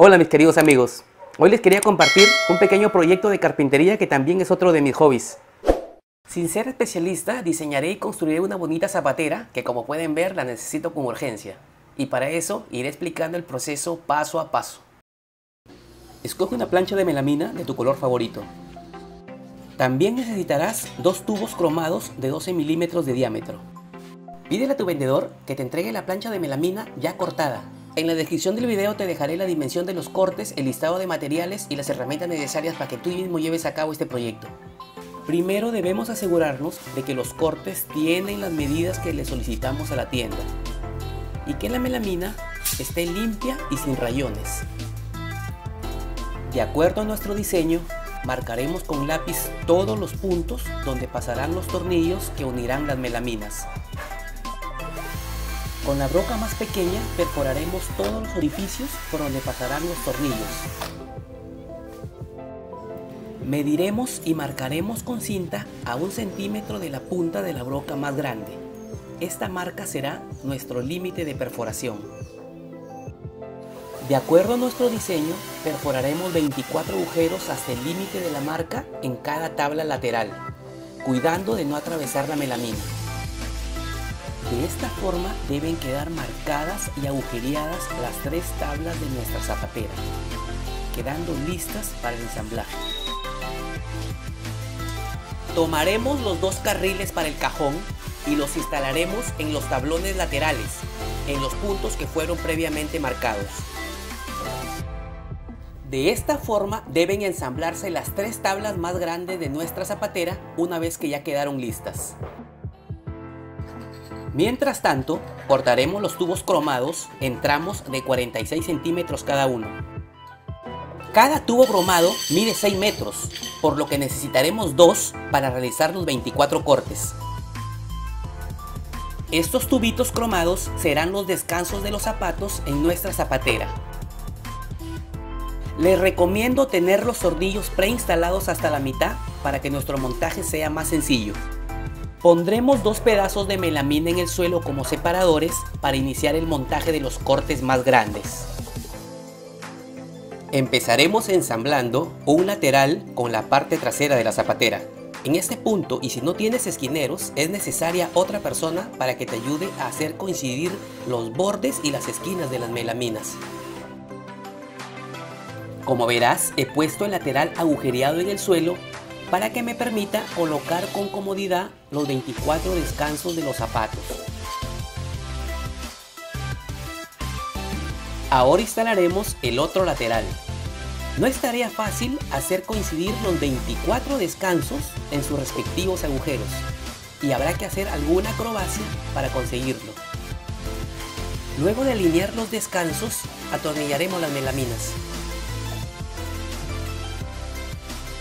Hola mis queridos amigos, hoy les quería compartir un pequeño proyecto de carpintería que también es otro de mis hobbies. Sin ser especialista, diseñaré y construiré una bonita zapatera que, como pueden ver, la necesito con urgencia. Y para eso iré explicando el proceso paso a paso. Escoge una plancha de melamina de tu color favorito. También necesitarás dos tubos cromados de 12 milímetros de diámetro. Pídele a tu vendedor que te entregue la plancha de melamina ya cortada. En la descripción del video te dejaré la dimensión de los cortes, el listado de materiales y las herramientas necesarias para que tú mismo lleves a cabo este proyecto. Primero debemos asegurarnos de que los cortes tienen las medidas que le solicitamos a la tienda y que la melamina esté limpia y sin rayones. De acuerdo a nuestro diseño, marcaremos con lápiz todos los puntos donde pasarán los tornillos que unirán las melaminas. Con la broca más pequeña perforaremos todos los orificios por donde pasarán los tornillos. Mediremos y marcaremos con cinta a 1 centímetro de la punta de la broca más grande. Esta marca será nuestro límite de perforación. De acuerdo a nuestro diseño, perforaremos 24 agujeros hasta el límite de la marca en cada tabla lateral, cuidando de no atravesar la melamina. De esta forma deben quedar marcadas y agujereadas las 3 tablas de nuestra zapatera, quedando listas para el ensamblaje. Tomaremos los 2 carriles para el cajón y los instalaremos en los tablones laterales, en los puntos que fueron previamente marcados. De esta forma deben ensamblarse las 3 tablas más grandes de nuestra zapatera una vez que ya quedaron listas. Mientras tanto, cortaremos los tubos cromados en tramos de 46 centímetros cada uno. Cada tubo cromado mide 6 metros, por lo que necesitaremos 2 para realizar los 24 cortes. Estos tubitos cromados serán los descansos de los zapatos en nuestra zapatera. Les recomiendo tener los tornillos preinstalados hasta la mitad para que nuestro montaje sea más sencillo. Pondremos 2 pedazos de melamina en el suelo como separadores para iniciar el montaje de los cortes más grandes. Empezaremos ensamblando un lateral con la parte trasera de la zapatera. En este punto, y si no tienes esquineros, es necesaria otra persona para que te ayude a hacer coincidir los bordes y las esquinas de las melaminas. Como verás, he puesto el lateral agujereado en el suelo para que me permita colocar con comodidad los 24 descansos de los zapatos. Ahora instalaremos el otro lateral. No es tarea fácil hacer coincidir los 24 descansos en sus respectivos agujeros y habrá que hacer alguna acrobacia para conseguirlo. Luego de alinear los descansos, atornillaremos las melaminas.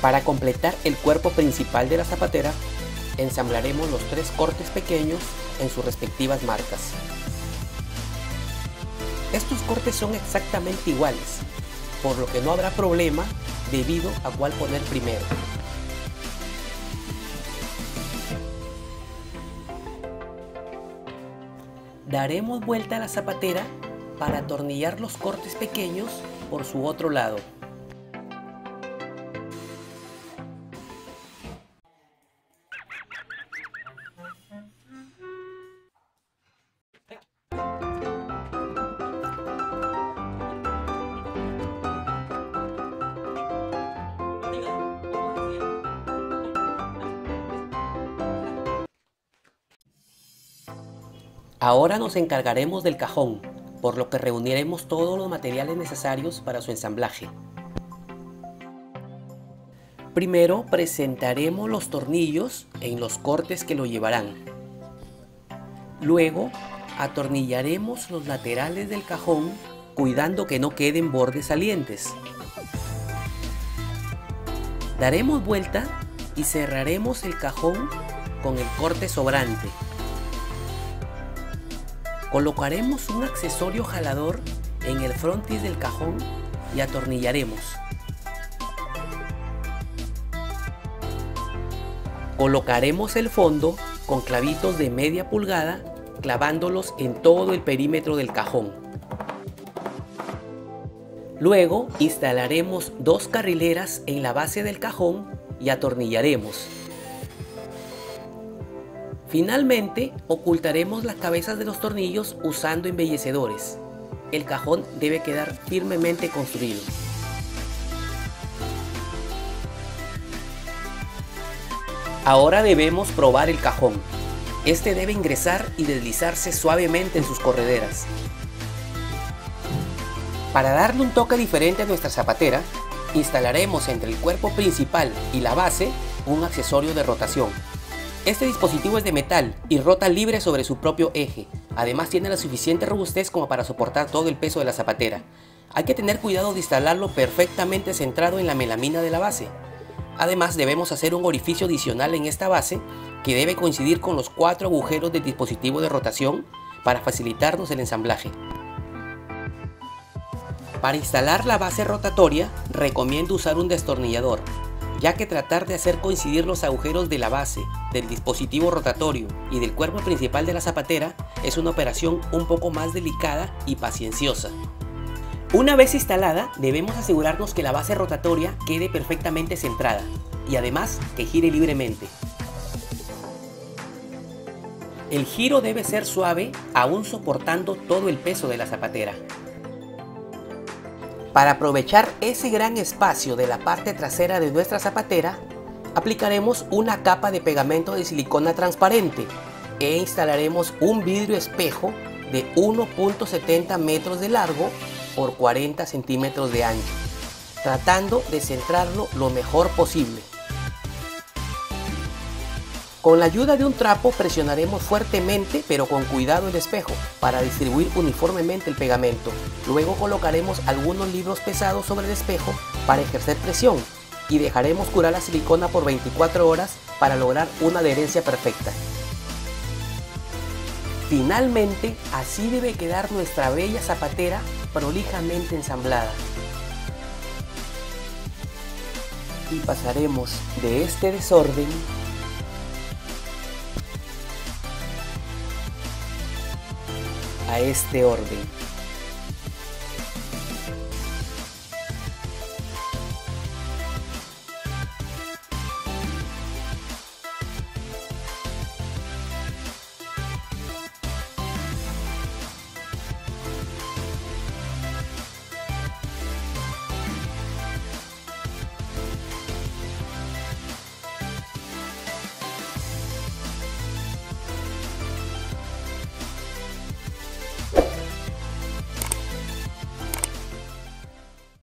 Para completar el cuerpo principal de la zapatera, ensamblaremos los 3 cortes pequeños en sus respectivas marcas. Estos cortes son exactamente iguales, por lo que no habrá problema debido a cuál poner primero. Daremos vuelta a la zapatera para atornillar los cortes pequeños por su otro lado. Ahora nos encargaremos del cajón, por lo que reuniremos todos los materiales necesarios para su ensamblaje. Primero presentaremos los tornillos en los cortes que lo llevarán. Luego atornillaremos los laterales del cajón, cuidando que no queden bordes salientes. Daremos vuelta y cerraremos el cajón con el corte sobrante. Colocaremos un accesorio jalador en el frontis del cajón y atornillaremos. Colocaremos el fondo con clavitos de media pulgada, clavándolos en todo el perímetro del cajón. Luego instalaremos dos carrileras en la base del cajón y atornillaremos. Finalmente, ocultaremos las cabezas de los tornillos usando embellecedores. El cajón debe quedar firmemente construido. Ahora debemos probar el cajón. Este debe ingresar y deslizarse suavemente en sus correderas. Para darle un toque diferente a nuestra zapatera, instalaremos entre el cuerpo principal y la base un accesorio de rotación. Este dispositivo es de metal y rota libre sobre su propio eje. Además tiene la suficiente robustez como para soportar todo el peso de la zapatera. Hay que tener cuidado de instalarlo perfectamente centrado en la melamina de la base. Además debemos hacer un orificio adicional en esta base que debe coincidir con los 4 agujeros del dispositivo de rotación para facilitarnos el ensamblaje. Para instalar la base rotatoria recomiendo usar un destornillador, ya que tratar de hacer coincidir los agujeros de la base, del dispositivo rotatorio y del cuerpo principal de la zapatera es una operación un poco más delicada y pacienciosa. Una vez instalada, debemos asegurarnos que la base rotatoria quede perfectamente centrada y además que gire libremente. El giro debe ser suave, aún soportando todo el peso de la zapatera. Para aprovechar ese gran espacio de la parte trasera de nuestra zapatera, aplicaremos una capa de pegamento de silicona transparente e instalaremos un vidrio espejo de 1.70 metros de largo por 40 centímetros de ancho, tratando de centrarlo lo mejor posible. Con la ayuda de un trapo presionaremos fuertemente pero con cuidado el espejo para distribuir uniformemente el pegamento. Luego colocaremos algunos libros pesados sobre el espejo para ejercer presión y dejaremos curar la silicona por 24 horas para lograr una adherencia perfecta. Finalmente, así debe quedar nuestra bella zapatera prolijamente ensamblada. Y pasaremos de este desorden a este orden.